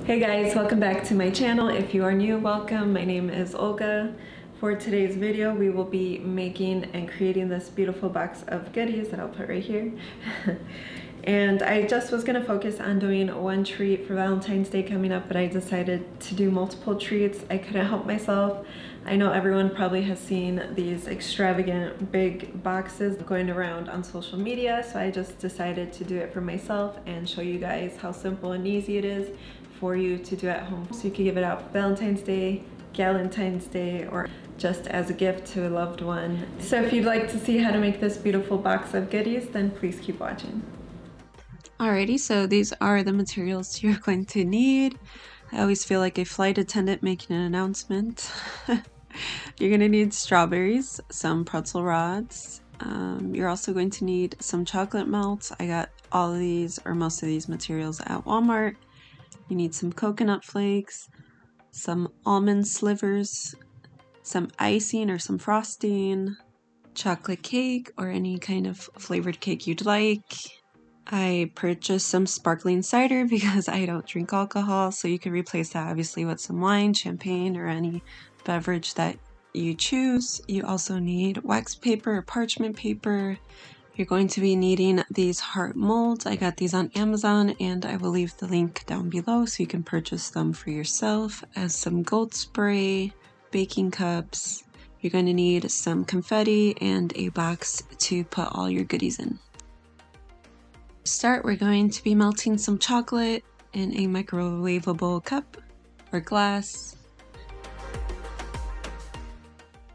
Hey guys, welcome back to my channel. If you are new, welcome. My name is Olga. For today's video, we will be making and creating this beautiful box of goodies that I'll put right here. And I just was gonna focus on doing one treat for Valentine's Day coming up, but I decided to do multiple treats. I couldn't help myself. I know everyone probably has seen these extravagant big boxes going around on social media, so I just decided to do it for myself and show you guys how simple and easy it is for you to do at home. So you can give it out for Valentine's Day, Galentine's Day, or just as a gift to a loved one. So if you'd like to see how to make this beautiful box of goodies, then please keep watching. Alrighty, so these are the materials you're going to need. I always feel like a flight attendant making an announcement. You're gonna need strawberries, some pretzel rods. You're also going to need some chocolate melt. I got all of these or most of these materials at Walmart. You need some coconut flakes, some almond slivers, some icing or some frosting, chocolate cake or any kind of flavored cake you'd like. I purchased some sparkling cider because I don't drink alcohol, so you can replace that obviously with some wine, champagne, or any beverage that you choose. You also need wax paper or parchment paper. You're going to be needing these heart molds. I got these on Amazon and I will leave the link down below so you can purchase them for yourself, as some gold spray, baking cups. You're going to need some confetti and a box to put all your goodies in. To start, we're going to be melting some chocolate in a microwavable cup or glass.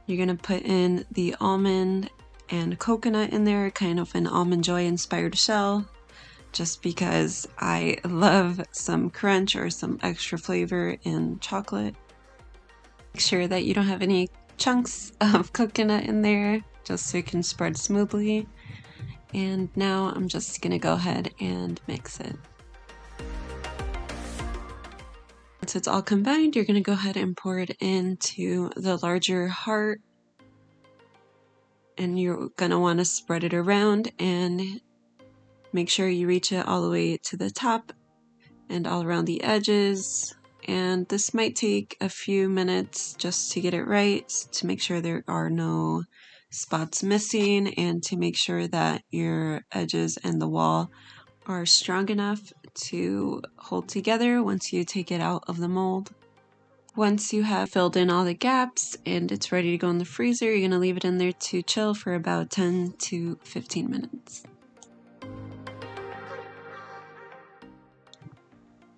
You're going to put in the almond and coconut in there, kind of an Almond Joy inspired shell, just because I love some crunch or some extra flavor in chocolate. Make sure that you don't have any chunks of coconut in there, just so it can spread smoothly. And now I'm just gonna go ahead and mix it. Once it's all combined, you're gonna go ahead and pour it into the larger heart. And you're gonna wanna spread it around and make sure you reach it all the way to the top and all around the edges. And this might take a few minutes just to get it right, to make sure there are no spots missing and to make sure that your edges and the wall are strong enough to hold together once you take it out of the mold. Once you have filled in all the gaps and it's ready to go in the freezer, you're going to leave it in there to chill for about 10 to 15 minutes.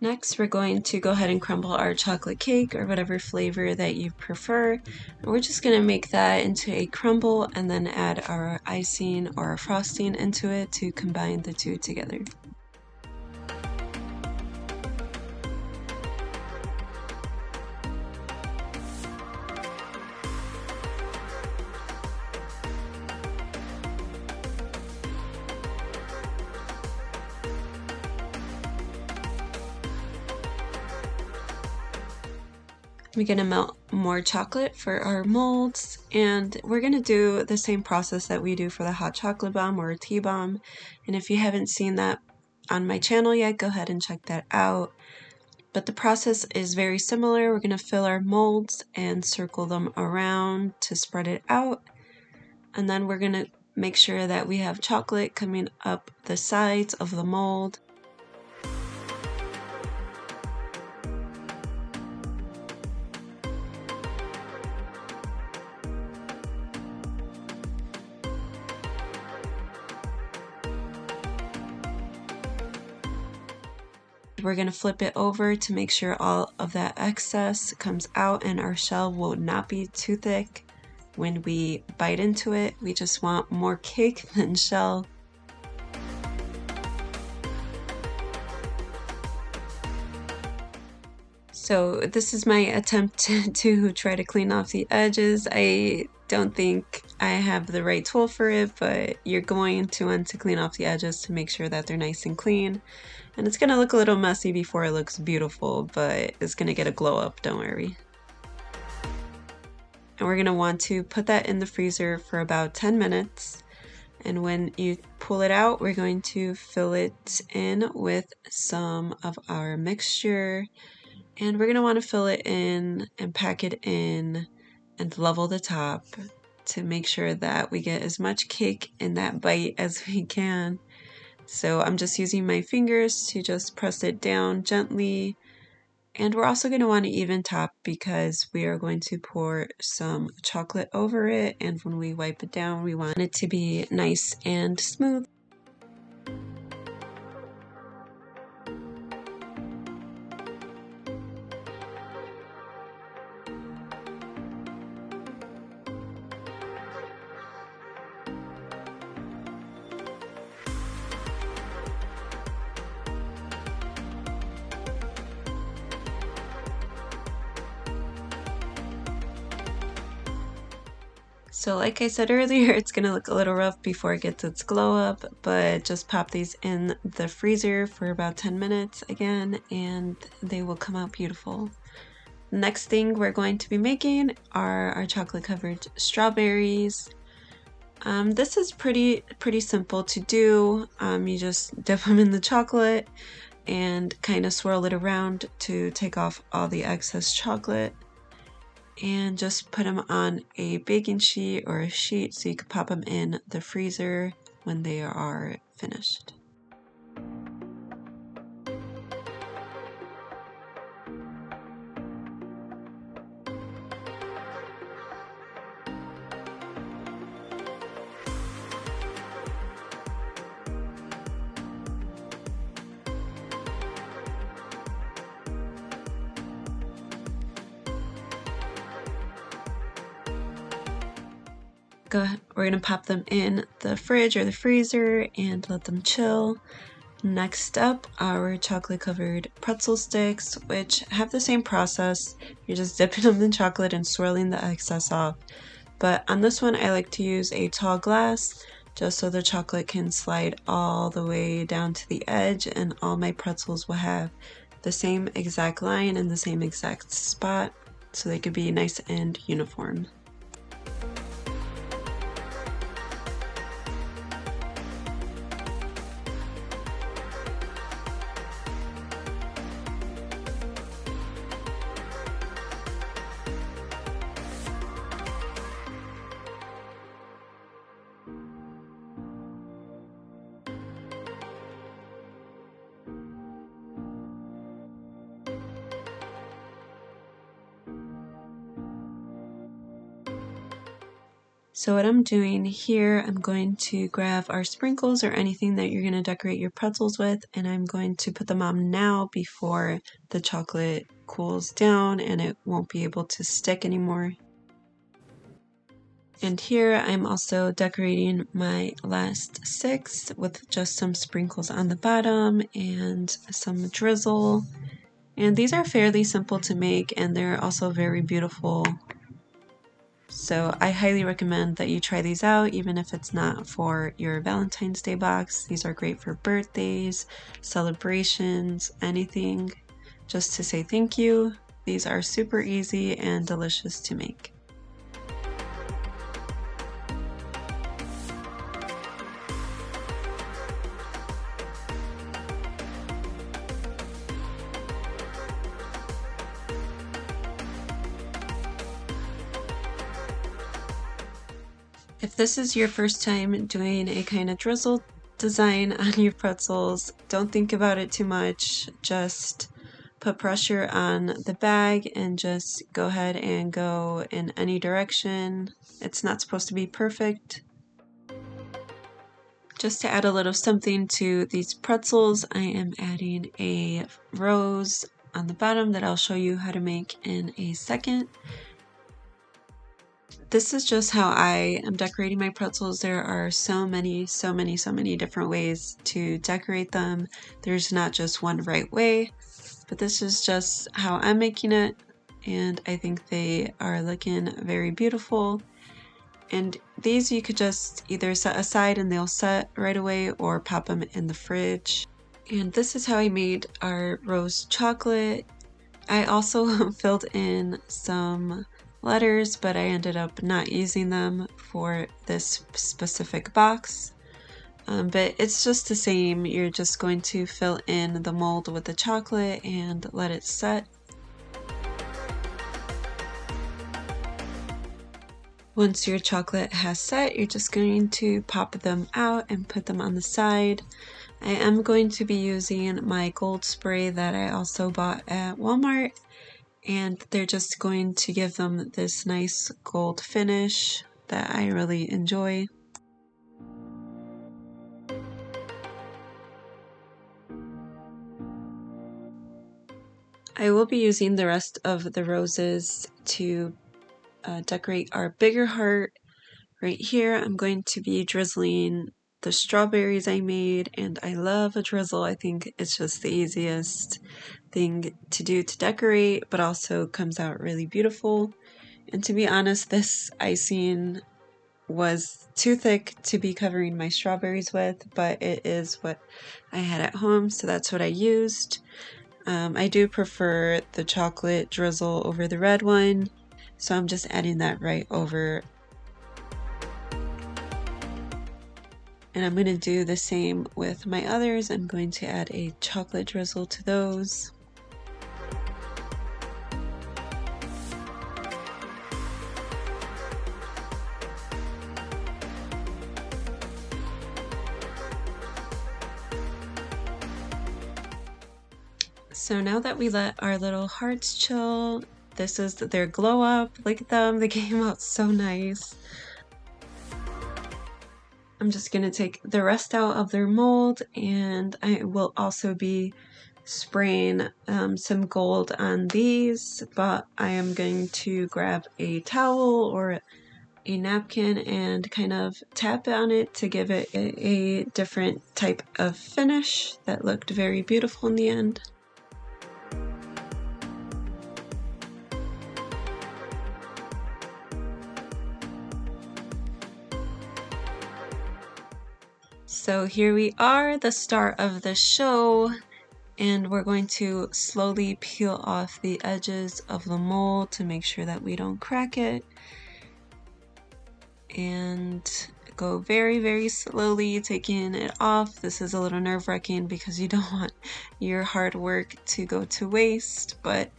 Next, we're going to go ahead and crumble our chocolate cake or whatever flavor that you prefer. And we're just going to make that into a crumble and then add our icing or our frosting into it to combine the two together. We're gonna melt more chocolate for our molds, and we're gonna do the same process that we do for the hot chocolate bomb or a tea bomb. And if you haven't seen that on my channel yet, go ahead and check that out. But the process is very similar. We're gonna fill our molds and circle them around to spread it out. And then we're gonna make sure that we have chocolate coming up the sides of the mold. We're going to flip it over to make sure all of that excess comes out and our shell will not be too thick when we bite into it. We just want more cake than shell. So this is my attempt to try to clean off the edges. I don't think I have the right tool for it, but you're going to want to clean off the edges to make sure that they're nice and clean. And it's gonna look a little messy before it looks beautiful, but it's gonna get a glow up, don't worry. And we're gonna want to put that in the freezer for about 10 minutes. And when you pull it out, we're going to fill it in with some of our mixture. And we're going to want to fill it in and pack it in and level the top to make sure that we get as much cake in that bite as we can. So I'm just using my fingers to just press it down gently. And we're also going to want to even top because we are going to pour some chocolate over it. And when we wipe it down, we want it to be nice and smooth. So like I said earlier, it's going to look a little rough before it gets its glow up, but just pop these in the freezer for about 10 minutes again, and they will come out beautiful. Next thing we're going to be making are our chocolate covered strawberries. This is pretty simple to do. You just dip them in the chocolate and kind of swirl it around to take off all the excess chocolate. And just put them on a baking sheet or a sheet so you can pop them in the freezer when they are finished. We're gonna pop them in the fridge or the freezer and let them chill. Next up, our chocolate covered pretzel sticks, which have the same process. You're just dipping them in chocolate and swirling the excess off. But on this one, I like to use a tall glass just so the chocolate can slide all the way down to the edge and all my pretzels will have the same exact line and the same exact spot so they could be nice and uniform. So what I'm doing here, I'm going to grab our sprinkles or anything that you're going to decorate your pretzels with, and I'm going to put them on now before the chocolate cools down and it won't be able to stick anymore. And here I'm also decorating my last 6 with just some sprinkles on the bottom and some drizzle. And these are fairly simple to make and they're also very beautiful. So I highly recommend that you try these out, even if it's not for your Valentine's Day box. These are great for birthdays, celebrations, anything, just to say thank you. These are super easy and delicious to make. If this is your first time doing a kind of drizzle design on your pretzels, don't think about it too much. Just put pressure on the bag and just go ahead and go in any direction. It's not supposed to be perfect. Just to add a little something to these pretzels, I am adding a rose on the bottom that I'll show you how to make in a second. This is just how I am decorating my pretzels. There are so many different ways to decorate them. There's not just one right way, but this is just how I'm making it, and I think they are looking very beautiful. And these you could just either set aside and they'll set right away or pop them in the fridge. And this is how I made our rose chocolate. I also filled in some letters, but I ended up not using them for this specific box. But it's just the same. You're just going to fill in the mold with the chocolate and let it set. Once your chocolate has set, you're just going to pop them out and put them on the side. I am going to be using my gold spray that I also bought at Walmart, and they're just going to give them this nice gold finish that I really enjoy. I will be using the rest of the roses to decorate our bigger heart. Right here, I'm going to be drizzling the strawberries I made, and I love a drizzle. I think it's just the easiest thing to do to decorate, but also comes out really beautiful. And to be honest, this icing was too thick to be covering my strawberries with, but it is what I had at home, so that's what I used. I do prefer the chocolate drizzle over the red one, so I'm just adding that right over. And I'm going to do the same with my others. I'm going to add a chocolate drizzle to those. So now that we let our little hearts chill, this is their glow up. Look at them, they came out so nice. I'm just gonna take the rest out of their mold, and I will also be spraying some gold on these, but I am going to grab a towel or a napkin and kind of tap on it to give it a different type of finish that looked very beautiful in the end. So here we are, the start of the show, and we're going to slowly peel off the edges of the mold to make sure that we don't crack it. And go very, very slowly taking it off. This is a little nerve-wracking because you don't want your hard work to go to waste, but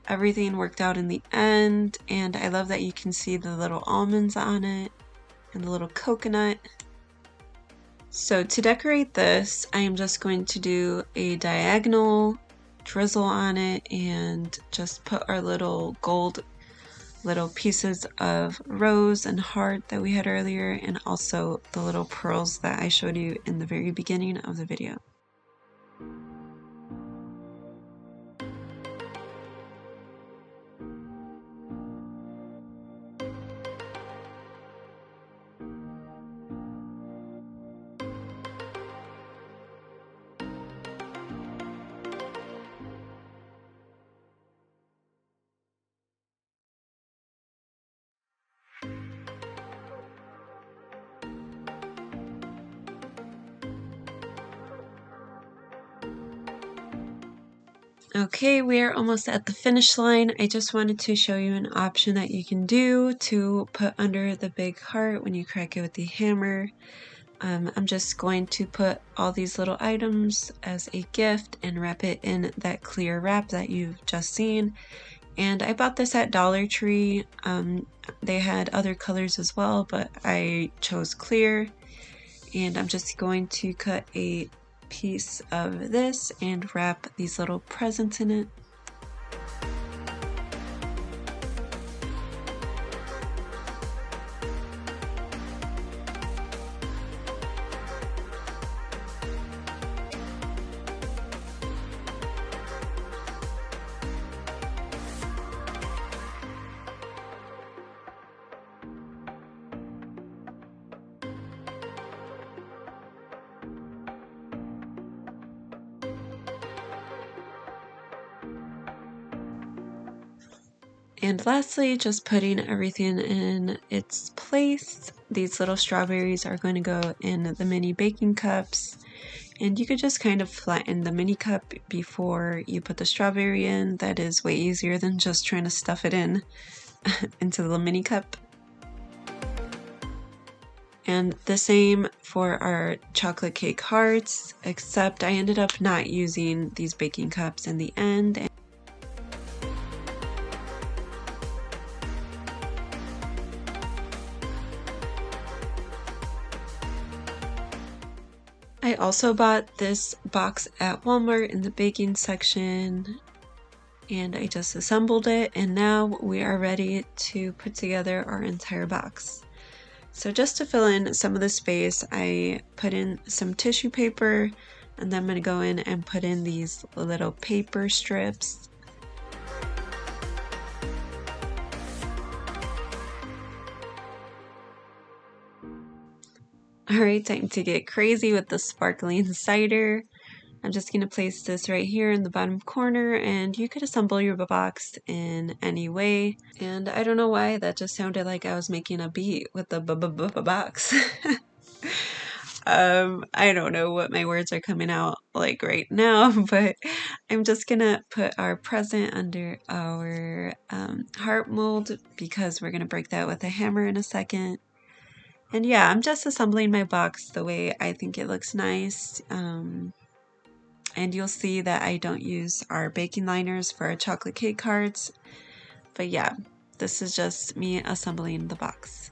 everything worked out in the end, and I love that you can see the little almonds on it and the little coconut. So to decorate this, I am just going to do a diagonal drizzle on it and just put our little gold little pieces of rose and heart that we had earlier, and also the little pearls that I showed you in the very beginning of the video. Okay, we're almost at the finish line. I just wanted to show you an option that you can do to put under the big heart when you crack it with the hammer. I'm just going to put all these little items as a gift and wrap it in that clear wrap that you've just seen. And I bought this at Dollar Tree. They had other colors as well, but I chose clear. And I'm just going to cut a piece of this and wrap these little presents in it. And lastly, just putting everything in its place. These little strawberries are going to go in the mini baking cups. And you could just kind of flatten the mini cup before you put the strawberry in. That is way easier than just trying to stuff it in into the mini cup. And the same for our chocolate cake hearts, except I ended up not using these baking cups in the end. I also bought this box at Walmart in the baking section, and I just assembled it, and now we are ready to put together our entire box. So just to fill in some of the space, I put in some tissue paper, and then I'm going to go in and put in these little paper strips. Alright, time to get crazy with the sparkling cider. I'm just going to place this right here in the bottom corner, and you could assemble your box in any way. And I don't know why, that just sounded like I was making a beat with the box. I don't know what my words are coming out like right now, but I'm just gonna put our present under our heart mold because we're gonna break that with a hammer in a second. And yeah, I'm just assembling my box the way I think it looks nice. And you'll see that I don't use our baking liners for our chocolate cake cards. But yeah, this is just me assembling the box.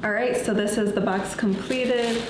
Alright, so this is the box completed.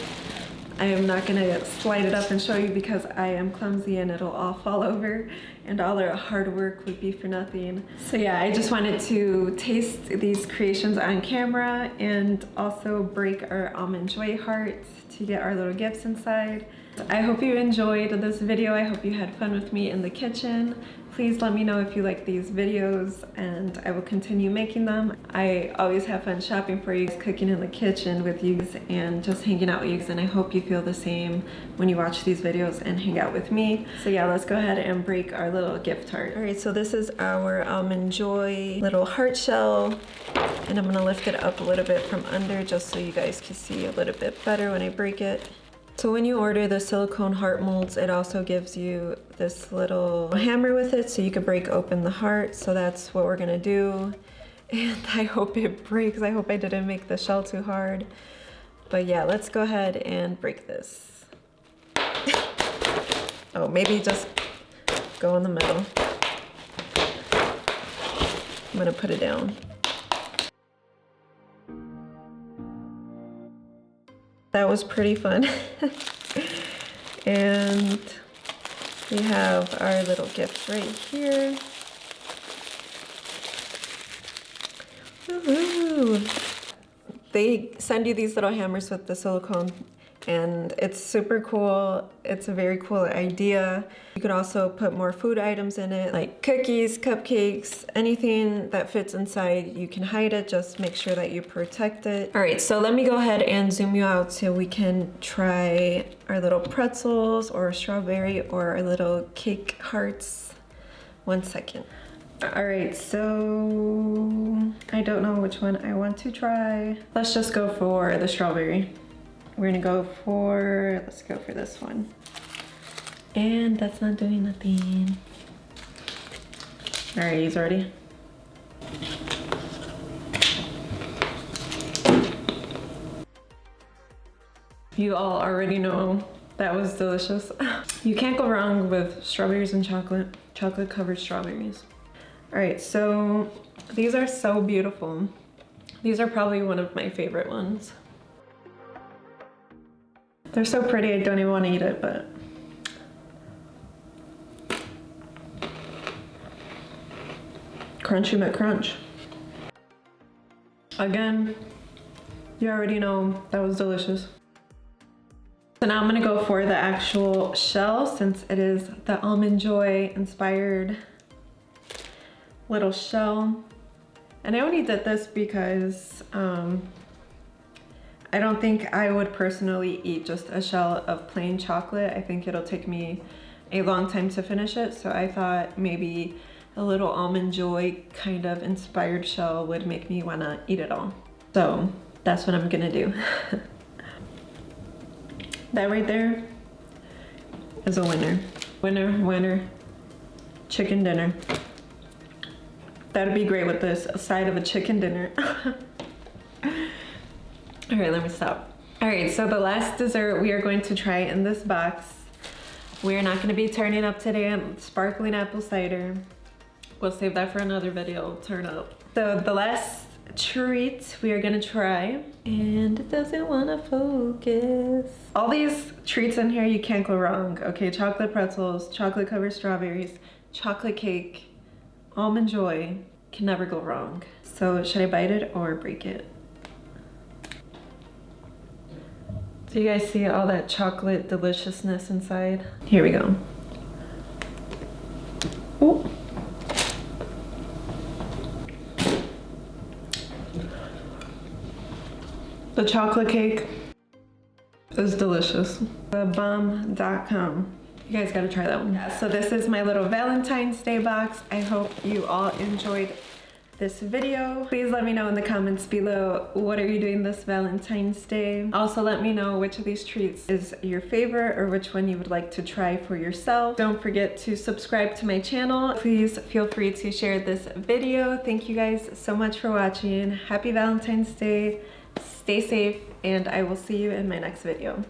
I am not going to slide it up and show you because I am clumsy and it'll all fall over and all our hard work would be for nothing. So yeah, I just wanted to taste these creations on camera and also break our Almond Joy hearts to get our little gifts inside. I hope you enjoyed this video. I hope you had fun with me in the kitchen. Please let me know if you like these videos and I will continue making them. I always have fun shopping for you, cooking in the kitchen with you and just hanging out with you, and I hope you feel the same when you watch these videos and hang out with me. So yeah, let's go ahead and break our little gift heart. All right, so this is our Almond Joy little heart shell, and I'm gonna lift it up a little bit from under just so you guys can see a little bit better when I break it. So when you order the silicone heart molds, it also gives you this little hammer with it so you can break open the heart. So that's what we're gonna do. And I hope it breaks. I hope I didn't make the shell too hard. But yeah, let's go ahead and break this. Oh, maybe just go in the middle. I'm gonna put it down. That was pretty fun. And we have our little gift right here. Woohoo! They send you these little hammers with the silicone, and it's super cool. It's a very cool idea. You could also put more food items in it, like cookies, cupcakes, anything that fits inside. You can hide it, just make sure that you protect it. All right, so let me go ahead and zoom you out so we can try our little pretzels or strawberry or our little cake hearts. 1 second. All right, so I don't know which one I want to try. Let's just go for the strawberry. We're gonna go for, let's go for this one. And that's not doing nothing. All right, he's ready. You all already know that was delicious. You can't go wrong with strawberries and chocolate covered strawberries. All right, so these are so beautiful. These are probably one of my favorite ones. They're so pretty, I don't even want to eat it, but. Crunchy McCrunch. Again, you already know that was delicious. So now I'm gonna go for the actual shell since it is the Almond Joy inspired little shell. And I only did this because I don't think I would personally eat just a shell of plain chocolate. I think it'll take me a long time to finish it. So I thought maybe a little Almond Joy kind of inspired shell would make me wanna eat it all. So that's what I'm gonna do. That right there is a winner. Winner, winner, chicken dinner. That'd be great with this side of a chicken dinner. All right, let me stop. All right, so the last dessert we are going to try in this box. We are not gonna be turning up today. Sparkling apple cider. We'll save that for another video, turn up. So the last treat we are gonna try, and it doesn't wanna focus. All these treats in here, you can't go wrong. Okay, chocolate pretzels, chocolate covered strawberries, chocolate cake, Almond Joy, can never go wrong. So should I bite it or break it? Do you guys see all that chocolate deliciousness inside? Here we go. Ooh. The chocolate cake is delicious. Thebomb.com. You guys gotta try that one. Yeah, so this is my little Valentine's Day box. I hope you all enjoyed this video. Please let me know in the comments below, what are you doing this Valentine's Day? Also let me know which of these treats is your favorite or which one you would like to try for yourself. Don't forget to subscribe to my channel. Please feel free to share this video. Thank you guys so much for watching. Happy Valentine's Day. Stay safe, and I will see you in my next video.